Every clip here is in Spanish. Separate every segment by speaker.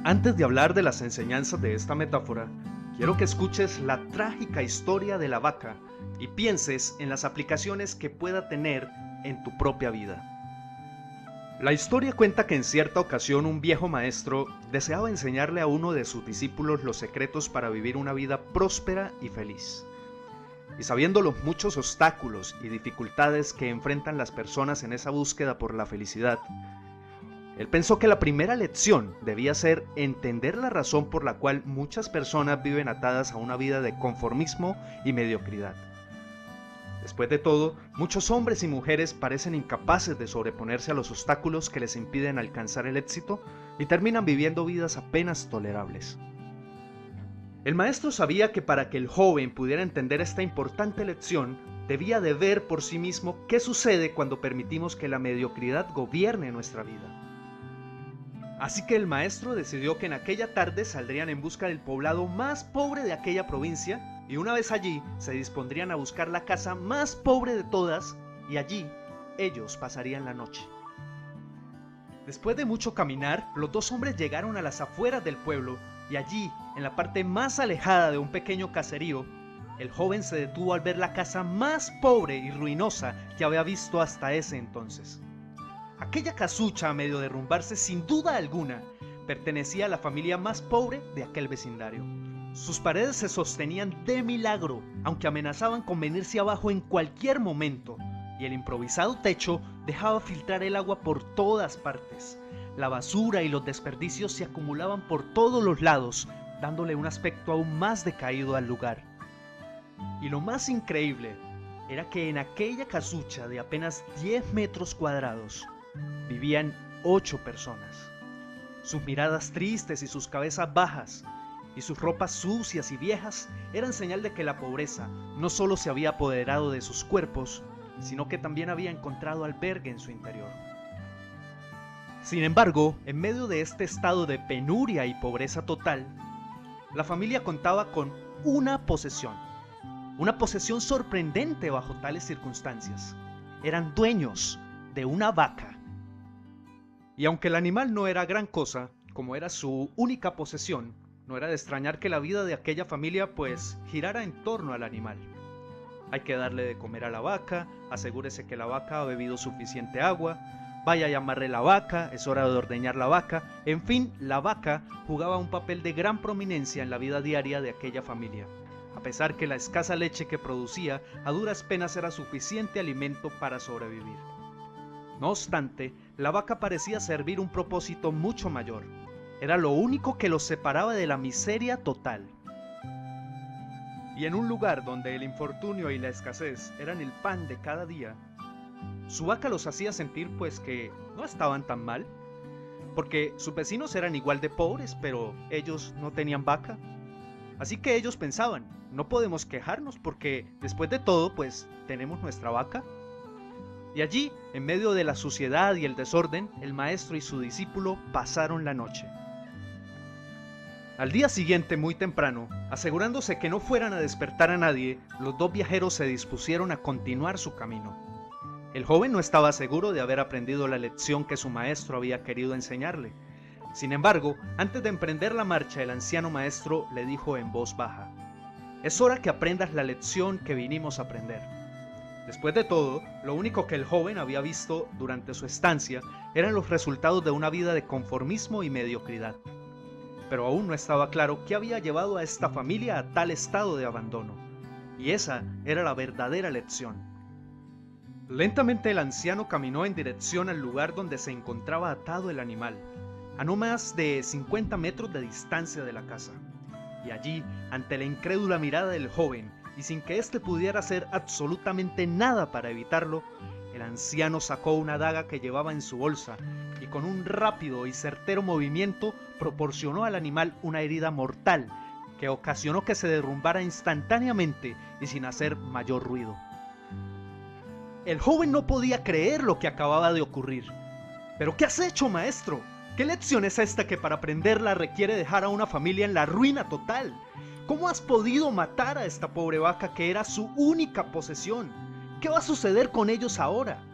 Speaker 1: Antes de hablar de las enseñanzas de esta metáfora, quiero que escuches la trágica historia de la vaca y pienses en las aplicaciones que pueda tener en tu propia vida. La historia cuenta que en cierta ocasión un viejo maestro deseaba enseñarle a uno de sus discípulos los secretos para vivir una vida próspera y feliz. Y sabiendo los muchos obstáculos y dificultades que enfrentan las personas en esa búsqueda por la felicidad, él pensó que la primera lección debía ser entender la razón por la cual muchas personas viven atadas a una vida de conformismo y mediocridad. Después de todo, muchos hombres y mujeres parecen incapaces de sobreponerse a los obstáculos que les impiden alcanzar el éxito y terminan viviendo vidas apenas tolerables. El maestro sabía que para que el joven pudiera entender esta importante lección, debía de ver por sí mismo qué sucede cuando permitimos que la mediocridad gobierne nuestra vida. Así que el maestro decidió que en aquella tarde saldrían en busca del poblado más pobre de aquella provincia y una vez allí se dispondrían a buscar la casa más pobre de todas y allí ellos pasarían la noche. Después de mucho caminar, los dos hombres llegaron a las afueras del pueblo y allí, en la parte más alejada de un pequeño caserío, el joven se detuvo al ver la casa más pobre y ruinosa que había visto hasta ese entonces. Aquella casucha, a medio derrumbarse sin duda alguna, pertenecía a la familia más pobre de aquel vecindario. Sus paredes se sostenían de milagro, aunque amenazaban con venirse abajo en cualquier momento, y el improvisado techo dejaba filtrar el agua por todas partes. La basura y los desperdicios se acumulaban por todos los lados, dándole un aspecto aún más decaído al lugar. Y lo más increíble era que en aquella casucha de apenas 10 metros cuadrados, vivían 8 personas. Sus miradas tristes y sus cabezas bajas y sus ropas sucias y viejas eran señal de que la pobreza no solo se había apoderado de sus cuerpos, sino que también había encontrado albergue en su interior. Sin embargo, en medio de este estado de penuria y pobreza total, la familia contaba con una posesión sorprendente bajo tales circunstancias. Eran dueños de una vaca. Y aunque el animal no era gran cosa, como era su única posesión, no era de extrañar que la vida de aquella familia pues girara en torno al animal. Hay que darle de comer a la vaca, asegúrese que la vaca ha bebido suficiente agua, vaya a llamarle la vaca, es hora de ordeñar la vaca, en fin, la vaca jugaba un papel de gran prominencia en la vida diaria de aquella familia, a pesar que la escasa leche que producía a duras penas era suficiente alimento para sobrevivir. No obstante, la vaca parecía servir un propósito mucho mayor. Era lo único que los separaba de la miseria total. Y en un lugar donde el infortunio y la escasez eran el pan de cada día, su vaca los hacía sentir pues que no estaban tan mal, porque sus vecinos eran igual de pobres, pero ellos no tenían vaca. Así que ellos pensaban, no podemos quejarnos porque después de todo pues tenemos nuestra vaca. Y allí, en medio de la suciedad y el desorden, el maestro y su discípulo pasaron la noche. Al día siguiente, muy temprano, asegurándose que no fueran a despertar a nadie, los dos viajeros se dispusieron a continuar su camino. El joven no estaba seguro de haber aprendido la lección que su maestro había querido enseñarle. Sin embargo, antes de emprender la marcha, el anciano maestro le dijo en voz baja: «Es hora que aprendas la lección que vinimos a aprender». Después de todo, lo único que el joven había visto durante su estancia eran los resultados de una vida de conformismo y mediocridad. Pero aún no estaba claro qué había llevado a esta familia a tal estado de abandono. Y esa era la verdadera lección. Lentamente el anciano caminó en dirección al lugar donde se encontraba atado el animal, a no más de 50 metros de distancia de la casa. Y allí, ante la incrédula mirada del joven, y sin que éste pudiera hacer absolutamente nada para evitarlo, el anciano sacó una daga que llevaba en su bolsa y con un rápido y certero movimiento proporcionó al animal una herida mortal que ocasionó que se derrumbara instantáneamente y sin hacer mayor ruido. El joven no podía creer lo que acababa de ocurrir. «¿Pero qué has hecho, maestro? ¿Qué lección es esta que para aprenderla requiere dejar a una familia en la ruina total? ¿Cómo has podido matar a esta pobre vaca que era su única posesión? ¿Qué va a suceder con ellos ahora?»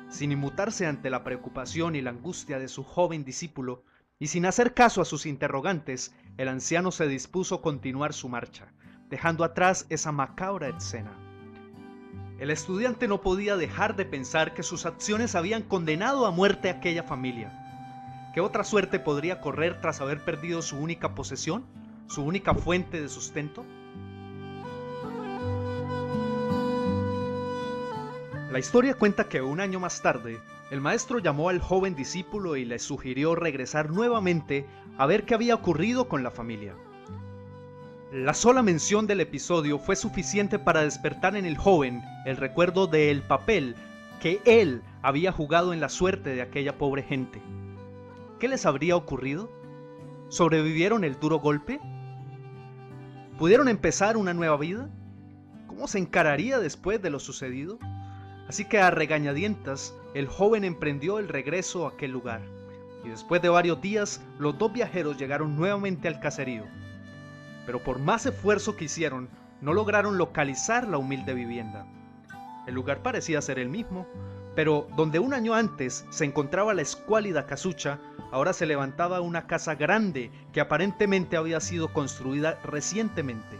Speaker 1: Sin inmutarse ante la preocupación y la angustia de su joven discípulo, y sin hacer caso a sus interrogantes, el anciano se dispuso a continuar su marcha, dejando atrás esa macabra escena. El estudiante no podía dejar de pensar que sus acciones habían condenado a muerte a aquella familia. ¿Qué otra suerte podría correr tras haber perdido su única posesión, su única fuente de sustento? La historia cuenta que un año más tarde, el maestro llamó al joven discípulo y le sugirió regresar nuevamente a ver qué había ocurrido con la familia. La sola mención del episodio fue suficiente para despertar en el joven el recuerdo del papel que él había jugado en la suerte de aquella pobre gente. ¿Qué les habría ocurrido? ¿Sobrevivieron el duro golpe? ¿Pudieron empezar una nueva vida? ¿Cómo se encararía después de lo sucedido? Así que a regañadientas, el joven emprendió el regreso a aquel lugar, y después de varios días, los dos viajeros llegaron nuevamente al caserío. Pero por más esfuerzo que hicieron, no lograron localizar la humilde vivienda. El lugar parecía ser el mismo, pero donde un año antes se encontraba la escuálida casucha, ahora se levantaba una casa grande que aparentemente había sido construida recientemente.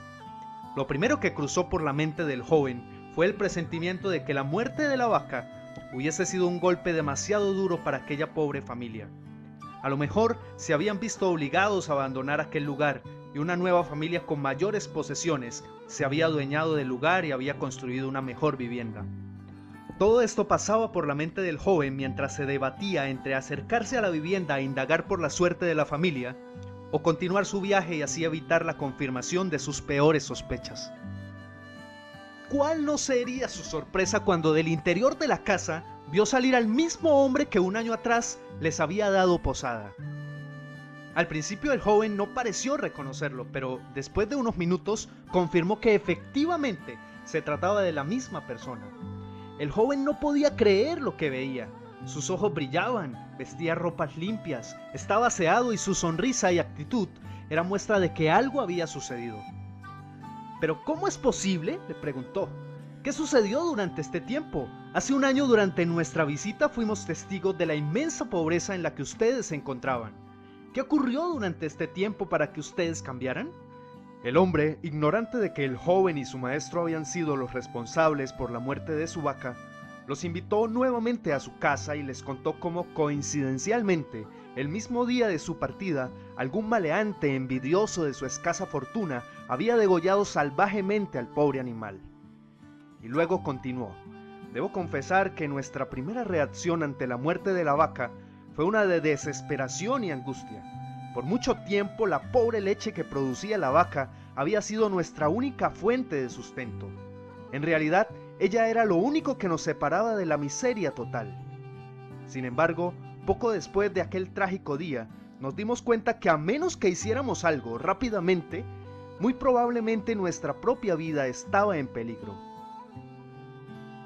Speaker 1: Lo primero que cruzó por la mente del joven fue el presentimiento de que la muerte de la vaca hubiese sido un golpe demasiado duro para aquella pobre familia. A lo mejor se habían visto obligados a abandonar aquel lugar y una nueva familia con mayores posesiones se había adueñado del lugar y había construido una mejor vivienda. Todo esto pasaba por la mente del joven mientras se debatía entre acercarse a la vivienda e indagar por la suerte de la familia o continuar su viaje y así evitar la confirmación de sus peores sospechas. ¿Cuál no sería su sorpresa cuando del interior de la casa vio salir al mismo hombre que un año atrás les había dado posada? Al principio el joven no pareció reconocerlo, pero después de unos minutos confirmó que efectivamente se trataba de la misma persona. El joven no podía creer lo que veía. Sus ojos brillaban, vestía ropas limpias, estaba aseado y su sonrisa y actitud era muestra de que algo había sucedido. ¿Pero cómo es posible?, le preguntó. ¿Qué sucedió durante este tiempo? Hace un año durante nuestra visita fuimos testigos de la inmensa pobreza en la que ustedes se encontraban. ¿Qué ocurrió durante este tiempo para que ustedes cambiaran? El hombre, ignorante de que el joven y su maestro habían sido los responsables por la muerte de su vaca, los invitó nuevamente a su casa y les contó cómo coincidencialmente, el mismo día de su partida, algún maleante envidioso de su escasa fortuna había degollado salvajemente al pobre animal. Y luego continuó: debo confesar que nuestra primera reacción ante la muerte de la vaca fue una de desesperación y angustia. Por mucho tiempo la pobre leche que producía la vaca había sido nuestra única fuente de sustento. En realidad, ella era lo único que nos separaba de la miseria total. Sin embargo, poco después de aquel trágico día, nos dimos cuenta que a menos que hiciéramos algo rápidamente, muy probablemente nuestra propia vida estaba en peligro.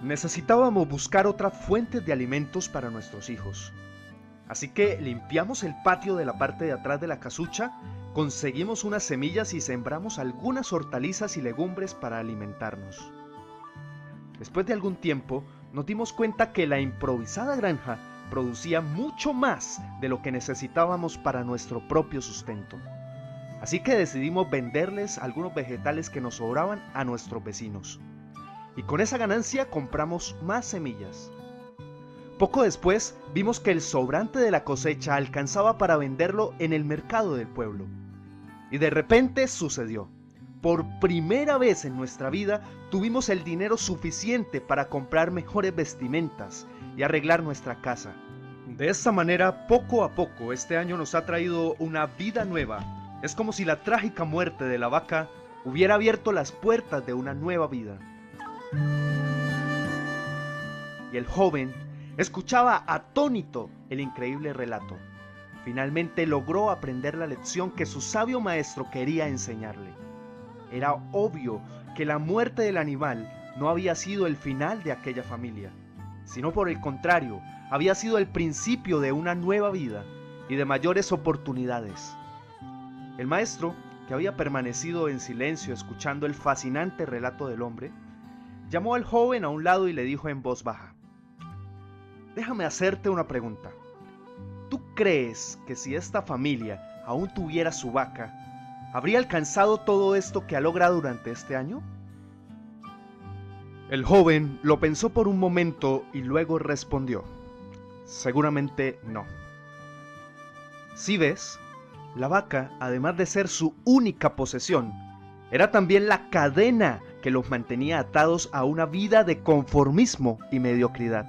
Speaker 1: Necesitábamos buscar otras fuentes de alimentos para nuestros hijos. Así que limpiamos el patio de la parte de atrás de la casucha, conseguimos unas semillas y sembramos algunas hortalizas y legumbres para alimentarnos. Después de algún tiempo, nos dimos cuenta que la improvisada granja producía mucho más de lo que necesitábamos para nuestro propio sustento. Así que decidimos venderles algunos vegetales que nos sobraban a nuestros vecinos. Y con esa ganancia compramos más semillas. Poco después vimos que el sobrante de la cosecha alcanzaba para venderlo en el mercado del pueblo. Y de repente sucedió. Por primera vez en nuestra vida tuvimos el dinero suficiente para comprar mejores vestimentas y arreglar nuestra casa. De esta manera, poco a poco, este año nos ha traído una vida nueva. Es como si la trágica muerte de la vaca hubiera abierto las puertas de una nueva vida. Y el joven escuchaba atónito el increíble relato. Finalmente logró aprender la lección que su sabio maestro quería enseñarle. Era obvio que la muerte del animal no había sido el final de aquella familia, sino por el contrario, había sido el principio de una nueva vida y de mayores oportunidades. El maestro, que había permanecido en silencio escuchando el fascinante relato del hombre, llamó al joven a un lado y le dijo en voz baja: déjame hacerte una pregunta. ¿Tú crees que si esta familia aún tuviera su vaca, habría alcanzado todo esto que ha logrado durante este año? El joven lo pensó por un momento y luego respondió: seguramente no. Si ves, la vaca, además de ser su única posesión, era también la cadena que los mantenía atados a una vida de conformismo y mediocridad.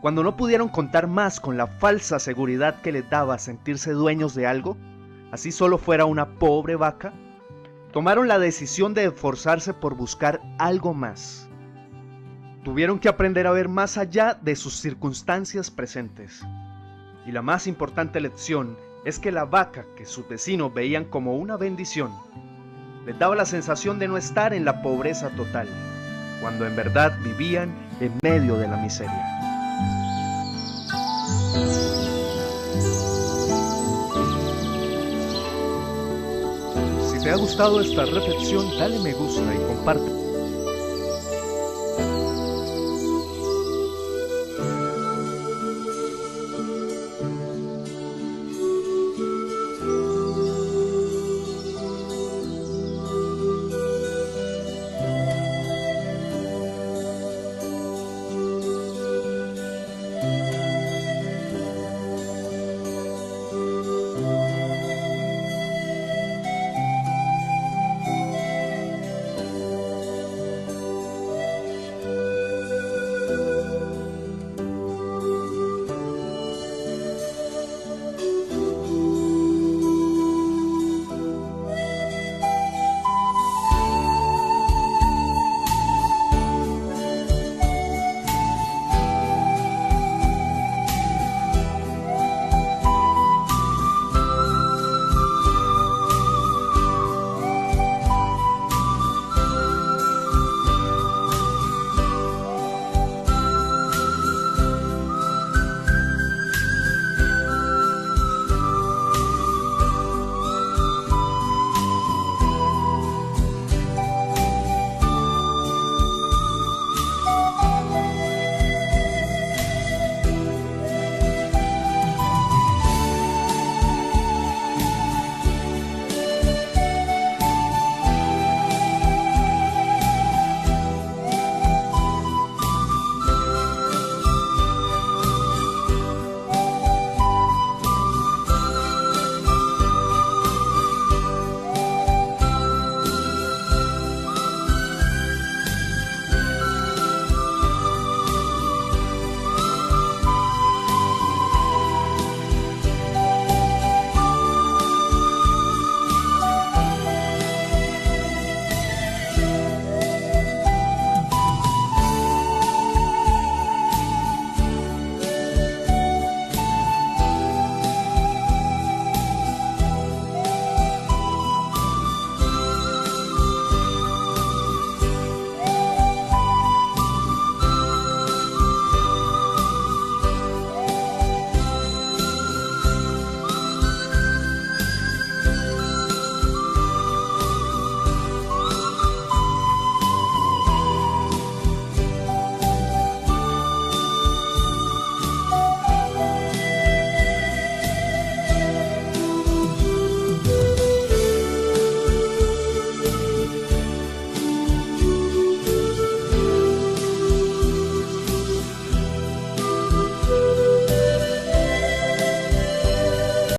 Speaker 1: Cuando no pudieron contar más con la falsa seguridad que les daba sentirse dueños de algo, así solo fuera una pobre vaca, tomaron la decisión de esforzarse por buscar algo más. Tuvieron que aprender a ver más allá de sus circunstancias presentes. Y la más importante lección es que la vaca que sus vecinos veían como una bendición, les daba la sensación de no estar en la pobreza total, cuando en verdad vivían en medio de la miseria. Si te ha gustado esta reflexión, dale me gusta y comparte.